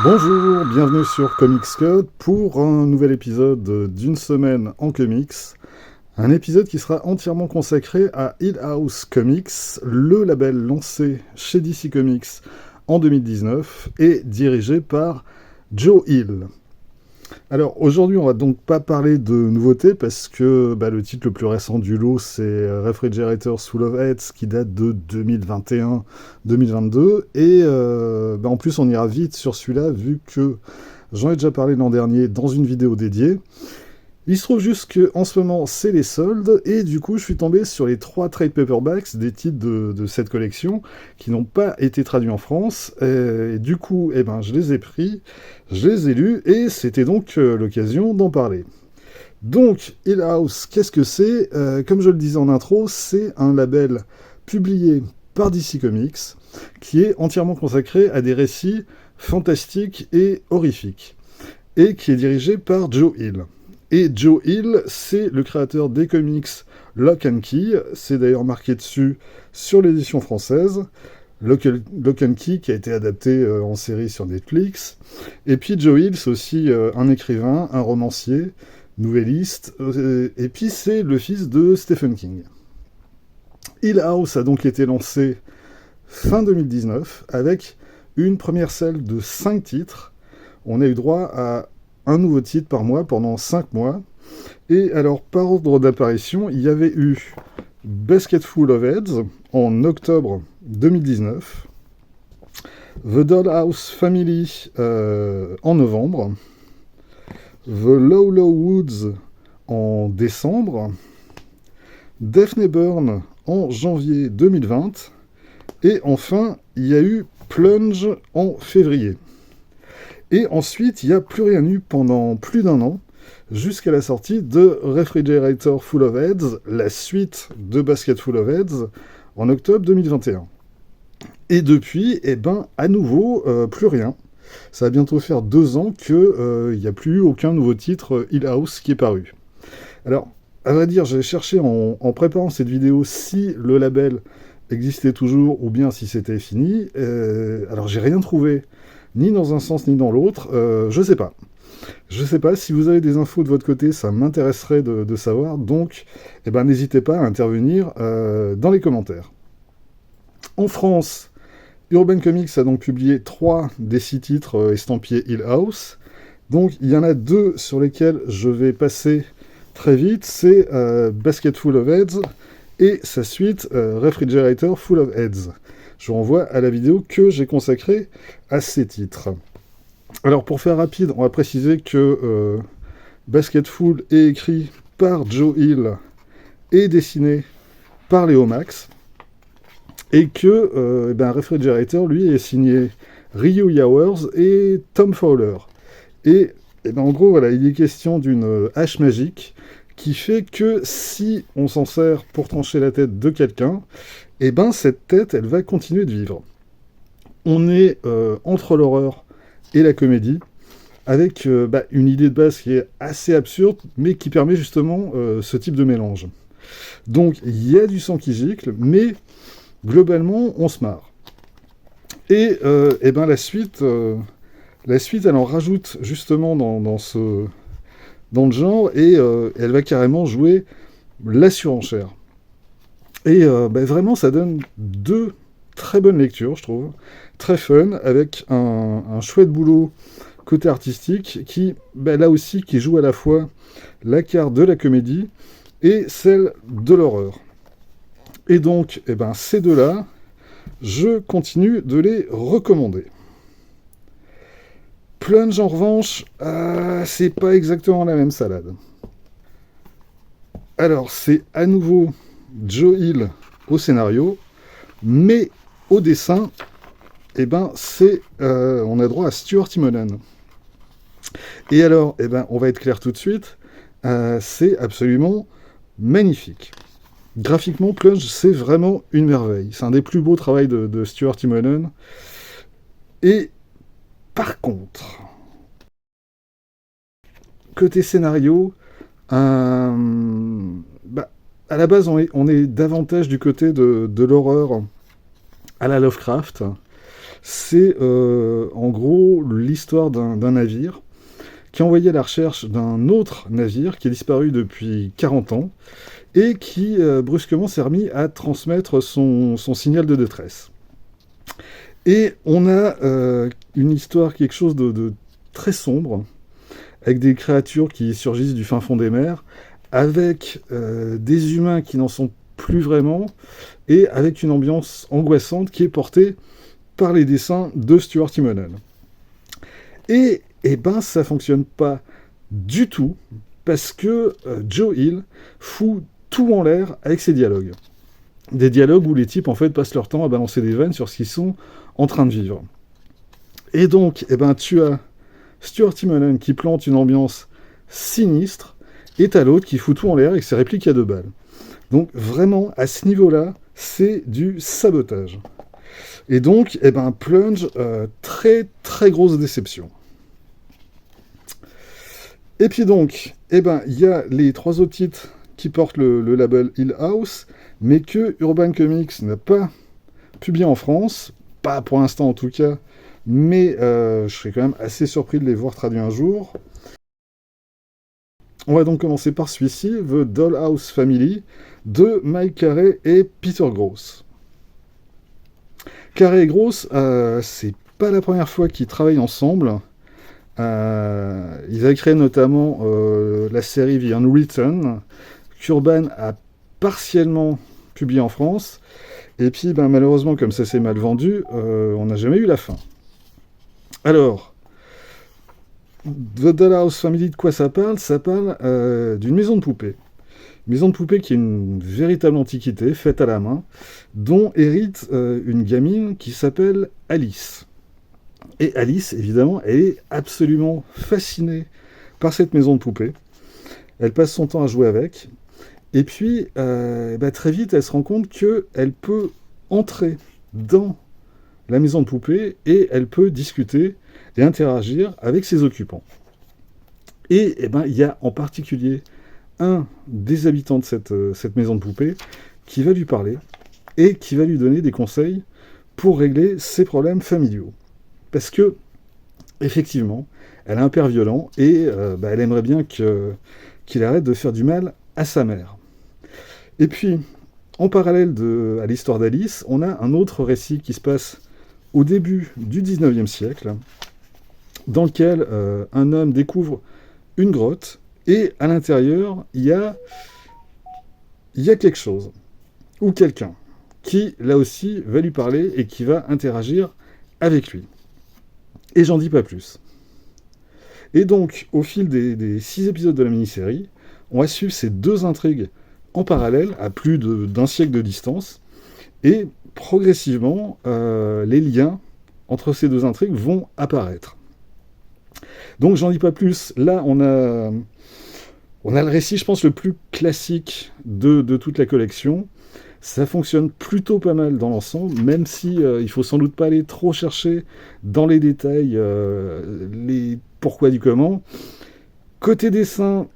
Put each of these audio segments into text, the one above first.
Bonjour, bienvenue sur Comics Code pour un nouvel épisode d'une semaine en comics. Un épisode qui sera entièrement consacré à Hill House Comics, le label lancé chez DC Comics en 2019 et dirigé par Joe Hill. Alors aujourd'hui on va donc pas parler de nouveautés parce que le titre le plus récent du lot c'est Refrigerators Full of Heads qui date de 2021-2022 et en plus on ira vite sur celui-là vu que j'en ai déjà parlé l'an dernier dans une vidéo dédiée. Il se trouve juste qu'en ce moment, c'est les soldes, et du coup, je suis tombé sur les 3 trade paperbacks des titres de cette collection qui n'ont pas été traduits en France. Et du coup, je les ai pris, je les ai lus, et c'était donc l'occasion d'en parler. Donc, Hill House, qu'est-ce que c'est Comme je le disais en intro, c'est un label publié par DC Comics qui est entièrement consacré à des récits fantastiques et horrifiques, et qui est dirigé par Joe Hill. Et Joe Hill, c'est le créateur des comics Lock and Key. C'est d'ailleurs marqué dessus sur l'édition française. Lock and Key qui a été adapté en série sur Netflix. Et puis Joe Hill, c'est aussi un écrivain, un romancier, nouvelliste. Et puis c'est le fils de Stephen King. Hill House a donc été lancé fin 2019 avec une première selle de 5 titres. On a eu droit à un nouveau titre par mois pendant 5 mois. Et alors, par ordre d'apparition, il y avait eu Basket Full of Heads en octobre 2019, The Dollhouse Family en novembre, The Low Low Woods en décembre, Daphne Byrne en janvier 2020, et enfin, il y a eu Plunge en février. Et ensuite, il n'y a plus rien eu pendant plus d'un an, jusqu'à la sortie de Refrigerator Full of Heads, la suite de Basket Full of Heads, en octobre 2021. Et depuis, à nouveau, plus rien. Ça va bientôt faire 2 ans qu'il n'y a plus eu aucun nouveau titre Hill House qui est paru. Alors, à vrai dire, j'ai cherché en préparant cette vidéo si le label existait toujours ou bien si c'était fini. Alors, j'ai rien trouvé, ni dans un sens ni dans l'autre. Je sais pas. Je sais pas, si vous avez des infos de votre côté, ça m'intéresserait de savoir. Donc, n'hésitez pas à intervenir dans les commentaires. En France, Urban Comics a donc publié 3 des 6 titres estampillés Hill House. Donc, il y en a 2 sur lesquels je vais passer très vite. C'est Basket Full of Heads et sa suite Refrigerator Full of Heads. Je vous renvoie à la vidéo que j'ai consacrée à ces titres. Alors, pour faire rapide, on va préciser que Basketful est écrit par Joe Hill et dessiné par Léo Max, et que Refrigerator, lui, est signé Ryu Yowers et Tom Fowler. Et en gros, voilà, il est question d'une hache magique qui fait que si on s'en sert pour trancher la tête de quelqu'un, cette tête, elle va continuer de vivre. On est entre l'horreur et la comédie, avec une idée de base qui est assez absurde, mais qui permet justement ce type de mélange. Donc il y a du sang qui gicle, mais globalement on se marre. Et la suite, elle en rajoute justement dans le genre, et elle va carrément jouer la surenchère. Et vraiment ça donne 2 très bonnes lectures, je trouve, très fun, avec un chouette boulot côté artistique qui, là aussi, qui joue à la fois la carte de la comédie et celle de l'horreur. Et donc, ces 2-là, je continue de les recommander. Plunge, en revanche, c'est pas exactement la même salade. Alors, c'est à nouveau Joe Hill au scénario, mais au dessin, on a droit à Stuart Immonen. Et alors, on va être clair tout de suite, c'est absolument magnifique. Graphiquement, Plunge, c'est vraiment une merveille. C'est un des plus beaux travaux de Stuart Immonen. Et par contre, côté scénario, à la base, on est davantage du côté de l'horreur à la Lovecraft. C'est en gros l'histoire d'un navire qui est envoyé à la recherche d'un autre navire qui est disparu depuis 40 ans et qui brusquement s'est remis à transmettre son signal de détresse. Et on a une histoire, quelque chose de très sombre, avec des créatures qui surgissent du fin fond des mers, avec des humains qui n'en sont plus vraiment, et avec une ambiance angoissante qui est portée par les dessins de Stuart Immonen. Et ben ça fonctionne pas du tout, parce que Joe Hill fout tout en l'air avec ses dialogues. Des dialogues où les types en fait passent leur temps à balancer des vannes sur ce qu'ils sont en train de vivre. Et donc, eh ben, tu as Stuart Immonen qui plante une ambiance sinistre, et t'as l'autre qui fout tout en l'air avec ses répliques à 2 balles. Donc vraiment, à ce niveau-là, c'est du sabotage. Et donc, eh ben, Plunge, très très grosse déception. Et puis donc, eh ben, il y a les 3 autres titres qui portent le label Hill House, mais que Urban Comics n'a pas publié en France, pas pour l'instant en tout cas, mais je serais quand même assez surpris de les voir traduits un jour. On va donc commencer par celui-ci, The Dollhouse Family, de Mike Carey et Peter Gross. Carey et Gross, c'est pas la première fois qu'ils travaillent ensemble. Ils avaient créé notamment la série The Unwritten, qu'Urban a partiellement publié en France. Et puis, ben, malheureusement, comme ça s'est mal vendu, on n'a jamais eu la fin. Alors, The Dollhouse Family, de quoi ça parle? Ça parle d'une maison de poupée. Maison de poupée qui est une véritable antiquité, faite à la main, dont hérite une gamine qui s'appelle Alice. Et Alice, évidemment, elle est absolument fascinée par cette maison de poupée. Elle passe son temps à jouer avec. Et puis, bah, très vite, elle se rend compte qu'elle peut entrer dans la maison de poupée et elle peut discuter et interagir avec ses occupants. Et eh ben, il y a en particulier un des habitants de cette maison de poupée qui va lui parler et qui va lui donner des conseils pour régler ses problèmes familiaux. Parce que, effectivement, elle a un père violent et bah, elle aimerait bien qu'il arrête de faire du mal à sa mère. Et puis, en parallèle à l'histoire d'Alice, on a un autre récit qui se passe au début du 19e siècle, dans lequel un homme découvre une grotte, et à l'intérieur, il y a quelque chose, ou quelqu'un, qui, là aussi, va lui parler et qui va interagir avec lui. Et j'en dis pas plus. Et donc, au fil des 6 épisodes de la mini-série, on va suivre ces 2 intrigues en parallèle, à plus d'un siècle de distance, et progressivement, les liens entre ces 2 intrigues vont apparaître. Donc j'en dis pas plus. Là, on a le récit, je pense, le plus classique de toute la collection. Ça fonctionne plutôt pas mal dans l'ensemble, même si il faut sans doute pas aller trop chercher dans les détails, les pourquoi du comment. Côté dessin,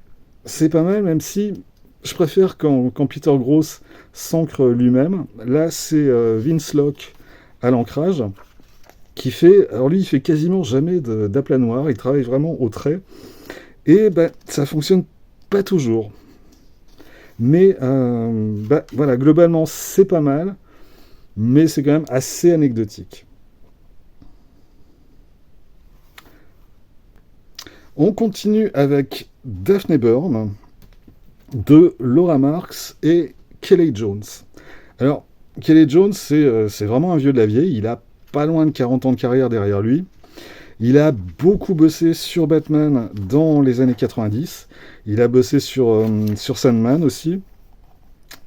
c'est pas mal, même si je préfère quand Peter Gross s'ancre lui-même. Là, c'est Vince Locke à l'ancrage, qui fait... Alors lui, il fait quasiment jamais d'aplat noir, il travaille vraiment au trait. Et ben, ça fonctionne pas toujours. Mais bah, voilà, globalement, c'est pas mal, mais c'est quand même assez anecdotique. On continue avec Daphne Byrne, de Laura Marks et Kelly Jones. Alors, Kelly Jones, c'est vraiment un vieux de la vieille, il a pas loin de 40 ans de carrière derrière lui. Il a beaucoup bossé sur Batman dans les années 90. Il a bossé sur Sandman aussi.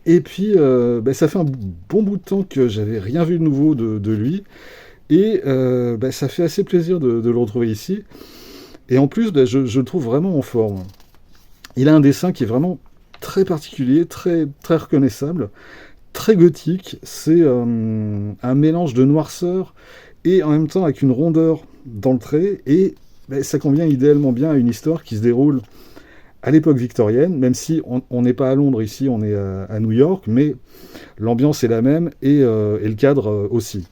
Et puis, bah, ça fait un bon bout de temps que j'avais rien vu de nouveau de lui. Et bah, ça fait assez plaisir de le retrouver ici. Et en plus, bah, je le trouve vraiment en forme. Il a un dessin qui est vraiment très particulier, très, très reconnaissable, très gothique. C'est un mélange de noirceur et en même temps avec une rondeur dans le trait. Et bah, ça convient idéalement bien à une histoire qui se déroule à l'époque victorienne, même si on n'est pas à Londres ici, on est à New York, mais l'ambiance est la même et le cadre aussi.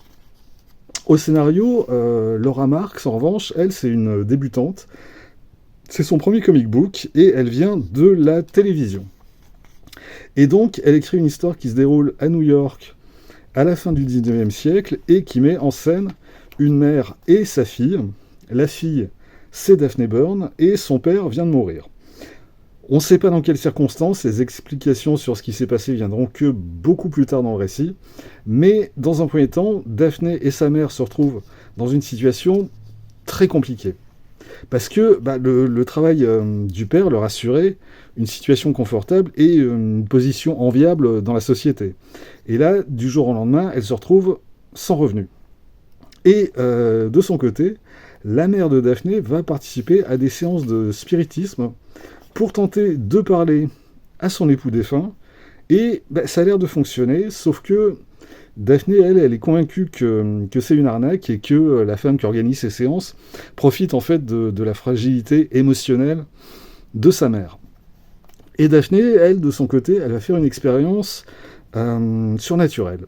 Au scénario, Laura Marks, en revanche, elle, c'est une débutante. C'est son premier comic book et elle vient de la télévision. Et donc, elle écrit une histoire qui se déroule à New York à la fin du 19e siècle et qui met en scène une mère et sa fille. La fille, c'est Daphne Byrne et son père vient de mourir. On ne sait pas dans quelles circonstances, les explications sur ce qui s'est passé viendront que beaucoup plus tard dans le récit, mais dans un premier temps, Daphne et sa mère se retrouvent dans une situation très compliquée. Parce que le travail du père leur assurait une situation confortable et une position enviable dans la société. Et là, du jour au lendemain, elle se retrouve sans revenu. Et de son côté, la mère de Daphné va participer à des séances de spiritisme pour tenter de parler à son époux défunt. Et ça a l'air de fonctionner, sauf que Daphné, elle est convaincue que c'est une arnaque et que la femme qui organise ces séances profite en fait de la fragilité émotionnelle de sa mère. Et Daphné, elle, de son côté, elle va faire une expérience surnaturelle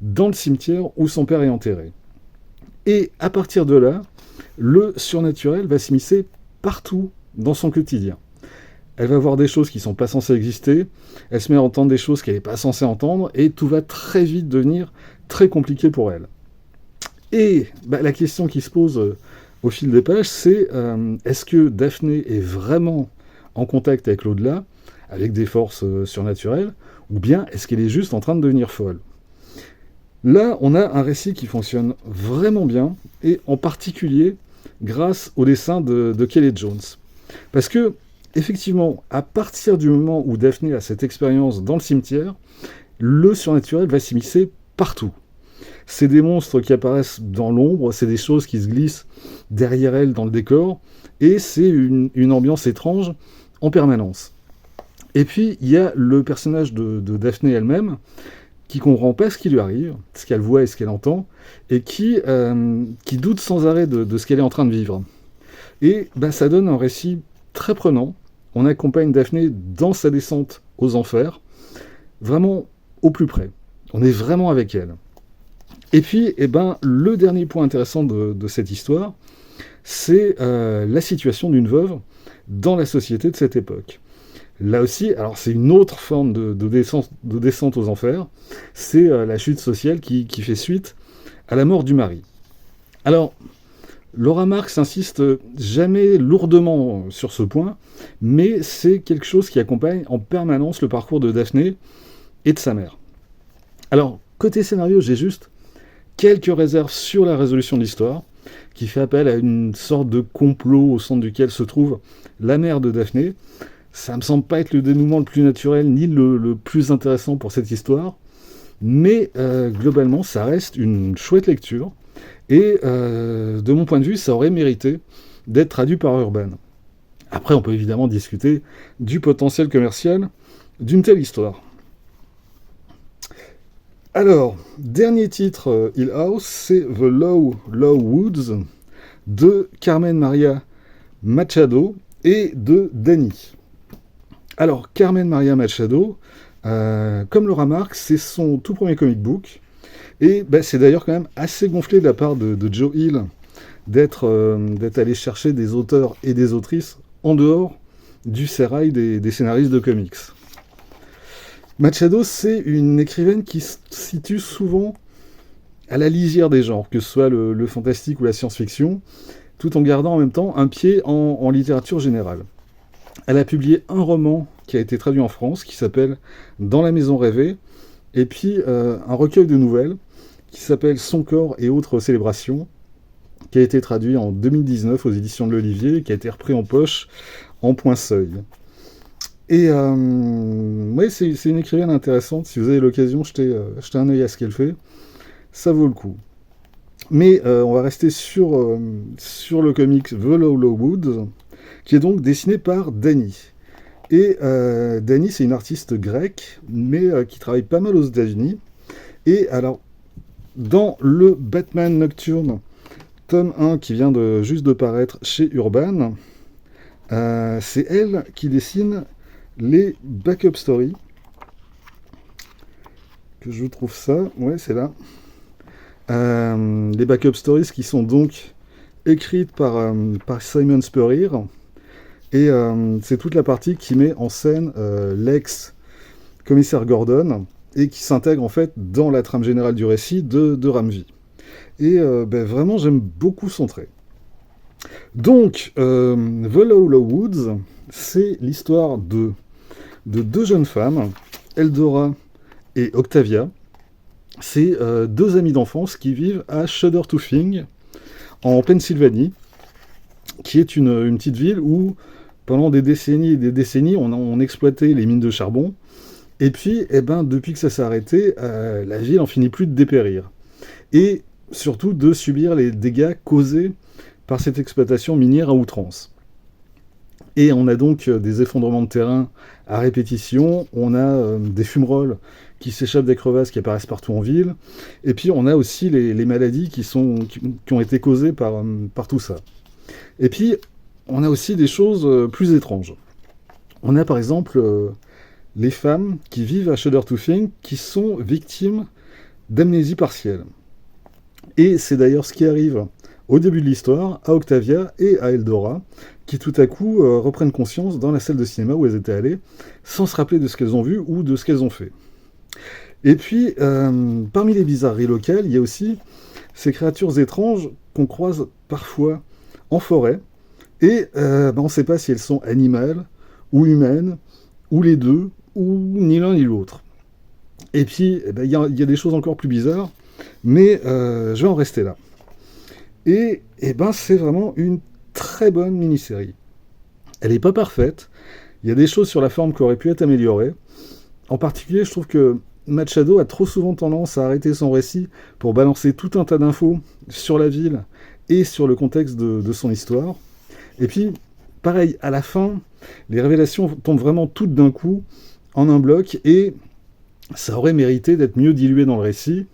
dans le cimetière où son père est enterré. Et à partir de là, le surnaturel va s'immiscer partout dans son quotidien. Elle va voir des choses qui ne sont pas censées exister, elle se met à entendre des choses qu'elle n'est pas censée entendre, et tout va très vite devenir très compliqué pour elle. Et la question qui se pose au fil des pages, c'est est-ce que Daphné est vraiment en contact avec l'au-delà, avec des forces surnaturelles, ou bien est-ce qu'elle est juste en train de devenir folle? Là, on a un récit qui fonctionne vraiment bien, et en particulier grâce au dessin de Kelly Jones. Parce que, effectivement, à partir du moment où Daphné a cette expérience dans le cimetière, le surnaturel va s'immiscer partout. C'est des monstres qui apparaissent dans l'ombre, c'est des choses qui se glissent derrière elle dans le décor, et c'est une ambiance étrange en permanence. Et puis, il y a le personnage de Daphné elle-même, qui comprend pas ce qui lui arrive, ce qu'elle voit et ce qu'elle entend, et qui doute sans arrêt de ce qu'elle est en train de vivre. Et ça donne un récit très prenant. On accompagne Daphné dans sa descente aux enfers, vraiment au plus près. On est vraiment avec elle. Et puis, le dernier point intéressant de cette histoire, c'est la situation d'une veuve dans la société de cette époque. Là aussi, alors c'est une autre forme de descente aux enfers, c'est la chute sociale qui fait suite à la mort du mari. Alors, Laura Marks insiste jamais lourdement sur ce point, mais c'est quelque chose qui accompagne en permanence le parcours de Daphné et de sa mère. Alors, côté scénario, j'ai juste quelques réserves sur la résolution de l'histoire, qui fait appel à une sorte de complot au centre duquel se trouve la mère de Daphné. Ça me semble pas être le dénouement le plus naturel, ni le plus intéressant pour cette histoire, mais globalement, ça reste une chouette lecture, et de mon point de vue, ça aurait mérité d'être traduit par Urban. Après, on peut évidemment discuter du potentiel commercial d'une telle histoire. Alors, dernier titre Hill House, c'est The Low Woods de Carmen Maria Machado et de Dany. Alors, Carmen Maria Machado, comme Laura Marks, c'est son tout premier comic book, et c'est d'ailleurs quand même assez gonflé de la part de Joe Hill d'être allé chercher des auteurs et des autrices en dehors du sérail des scénaristes de comics. Machado, c'est une écrivaine qui se situe souvent à la lisière des genres, que ce soit le fantastique ou la science-fiction, tout en gardant en même temps un pied en littérature générale. Elle a publié un roman qui a été traduit en France, qui s'appelle Dans la maison rêvée, et puis un recueil de nouvelles qui s'appelle Son corps et autres célébrations, qui a été traduit en 2019 aux éditions de l'Olivier, et qui a été repris en poche en point-seuil. Et c'est une écrivaine intéressante. Si vous avez l'occasion, jetez un œil à ce qu'elle fait. Ça vaut le coup. Mais on va rester sur le comics The Low Woods, qui est donc dessiné par Dany. Et Dany, c'est une artiste grecque, mais qui travaille pas mal aux États-Unis. Et alors, dans le Batman Nocturne, tome 1, qui vient juste de paraître chez Urban, c'est elle qui dessine les backup stories. Que je vous trouve ça, ouais, c'est là. Les backup stories qui sont donc écrites par Simon Spurrier. Et c'est toute la partie qui met en scène l'ex-commissaire Gordon et qui s'intègre en fait dans la trame générale du récit de Ramvi. Et vraiment, j'aime beaucoup son trait. Donc, The Lawlow Woods, c'est l'histoire de deux jeunes femmes, Eldora et Octavia. C'est deux amies d'enfance qui vivent à Shuddertoothing, en Pennsylvanie, qui est une petite ville où, pendant des décennies et des décennies, on exploitait les mines de charbon. Et puis, depuis que ça s'est arrêté, la ville en finit plus de dépérir. Et surtout de subir les dégâts causés par cette exploitation minière à outrance. Et on a donc des effondrements de terrain à répétition, on a des fumerolles qui s'échappent des crevasses qui apparaissent partout en ville, et puis on a aussi les maladies qui ont été causées par tout ça. Et puis, on a aussi des choses plus étranges. On a par exemple les femmes qui vivent à Shuddertoothing qui sont victimes d'amnésie partielle. Et c'est d'ailleurs ce qui arrive au début de l'histoire à Octavia et à Eldora, qui tout à coup reprennent conscience dans la salle de cinéma où elles étaient allées, sans se rappeler de ce qu'elles ont vu ou de ce qu'elles ont fait. Et puis, parmi les bizarreries locales, il y a aussi ces créatures étranges qu'on croise parfois en forêt, et on ne sait pas si elles sont animales, ou humaines, ou les deux, ou ni l'un ni l'autre. Et puis, il y a des choses encore plus bizarres, mais je vais en rester là. Et c'est vraiment une très bonne mini-série. Elle n'est pas parfaite, il y a des choses sur la forme qui auraient pu être améliorées. En particulier, je trouve que Machado a trop souvent tendance à arrêter son récit pour balancer tout un tas d'infos sur la ville et sur le contexte de son histoire. Et puis, pareil, à la fin, les révélations tombent vraiment toutes d'un coup, en un bloc, et ça aurait mérité d'être mieux dilué dans le récit.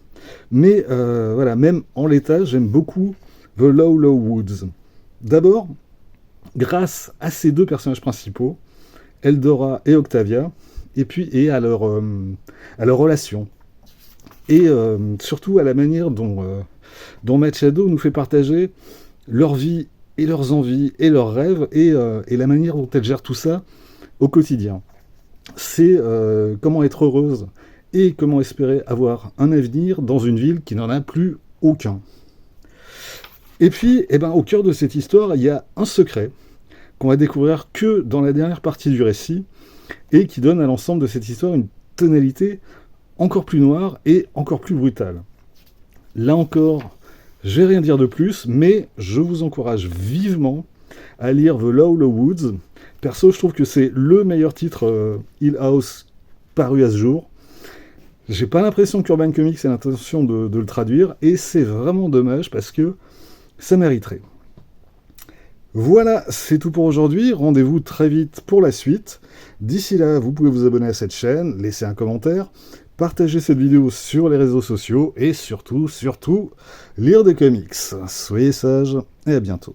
Mais voilà, même en l'état, j'aime beaucoup The Lawlow Woods. D'abord, grâce à ces deux personnages principaux, Eldora et Octavia, et à leur relation. Et surtout à la manière dont Machado nous fait partager leur vie et leurs envies et leurs rêves et la manière dont elle gère tout ça au quotidien. C'est comment être heureuse et comment espérer avoir un avenir dans une ville qui n'en a plus aucun. Et puis, au cœur de cette histoire, il y a un secret qu'on va découvrir que dans la dernière partie du récit et qui donne à l'ensemble de cette histoire une tonalité encore plus noire et encore plus brutale. Là encore, je vais rien dire de plus, mais je vous encourage vivement à lire The Lawlow Woods. Perso, je trouve que c'est le meilleur titre Hill House paru à ce jour. J'ai pas l'impression qu'Urban Comics ait l'intention de le traduire, et c'est vraiment dommage parce que ça mériterait. Voilà, c'est tout pour aujourd'hui. Rendez-vous très vite pour la suite. D'ici là, vous pouvez vous abonner à cette chaîne, laisser un commentaire, partager cette vidéo sur les réseaux sociaux et surtout, lire des comics. Soyez sages et à bientôt.